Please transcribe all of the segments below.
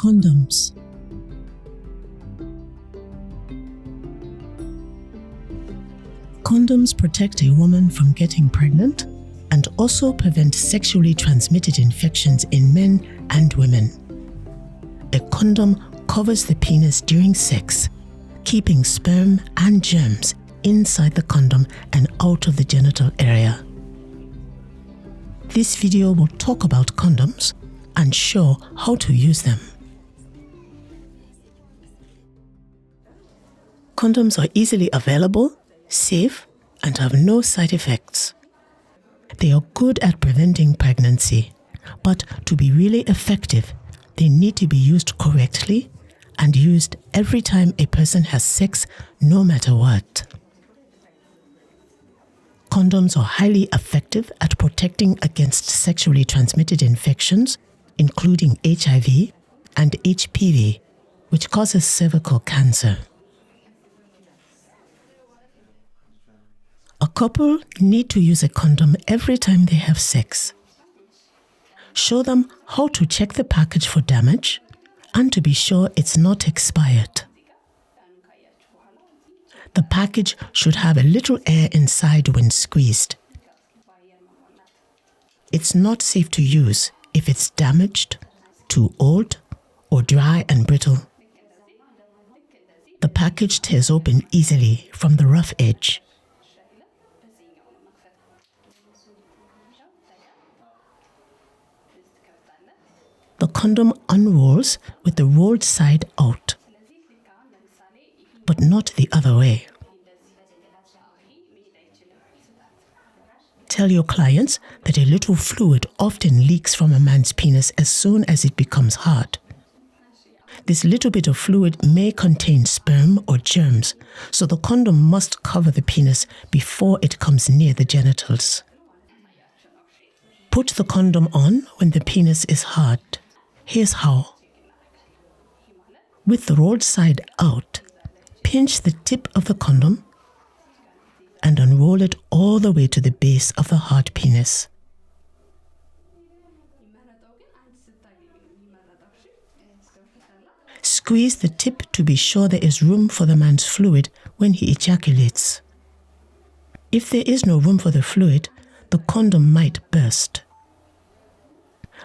Condoms. Condoms protect a woman from getting pregnant and also prevent sexually transmitted infections in men and women. A condom covers the penis during sex, keeping sperm and germs inside the condom and out of the genital area. This video will talk about condoms and show how to use them. Condoms are easily available, safe, and have no side effects. They are good at preventing pregnancy, but to be really effective, they need to be used correctly and used every time a person has sex, no matter what. Condoms are highly effective at protecting against sexually transmitted infections, including HIV and HPV, which causes cervical cancer. A couple need to use a condom every time they have sex. Show them how to check the package for damage and to be sure it's not expired. The package should have a little air inside when squeezed. It's not safe to use if it's damaged, too old, or dry and brittle. The package tears open easily from the rough edge. The condom unrolls with the rolled side out, but not the other way. Tell your clients that a little fluid often leaks from a man's penis as soon as it becomes hard. This little bit of fluid may contain sperm or germs, so the condom must cover the penis before it comes near the genitals. Put the condom on when the penis is hard. Here's how. With the rolled side out, pinch the tip of the condom and unroll it all the way to the base of the hard penis. Squeeze the tip to be sure there is room for the man's fluid when he ejaculates. If there is no room for the fluid, the condom might burst.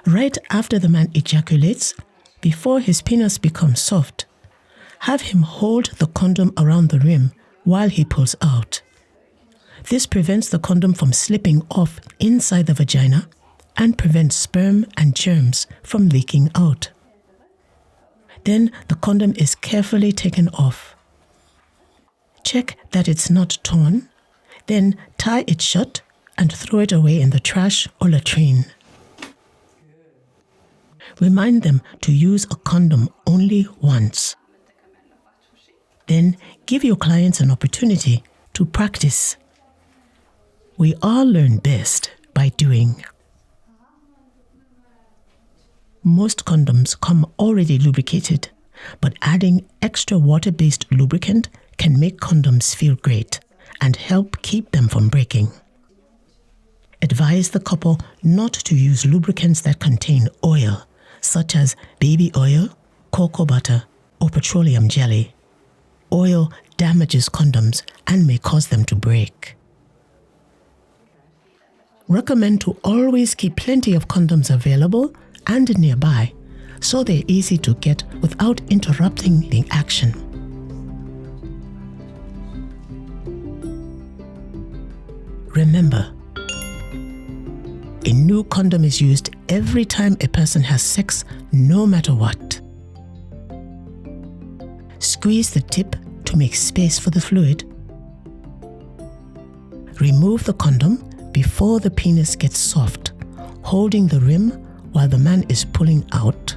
Right after the man ejaculates, before his penis becomes soft, have him hold the condom around the rim while he pulls out. This prevents the condom from slipping off inside the vagina and prevents sperm and germs from leaking out. Then the condom is carefully taken off. Check that it's not torn, then tie it shut and throw it away in the trash or latrine. Remind them to use a condom only once. Then give your clients an opportunity to practice. We all learn best by doing. Most condoms come already lubricated, but adding extra water-based lubricant can make condoms feel great and help keep them from breaking. Advise the couple not to use lubricants that contain oil, such as baby oil, cocoa butter, or petroleum jelly. Oil damages condoms and may cause them to break. Recommend to always keep plenty of condoms available and nearby so they're easy to get without interrupting the action. Remember, a new condom is used every time a person has sex, no matter what. Squeeze the tip to make space for the fluid. Remove the condom before the penis gets soft, holding the rim while the man is pulling out.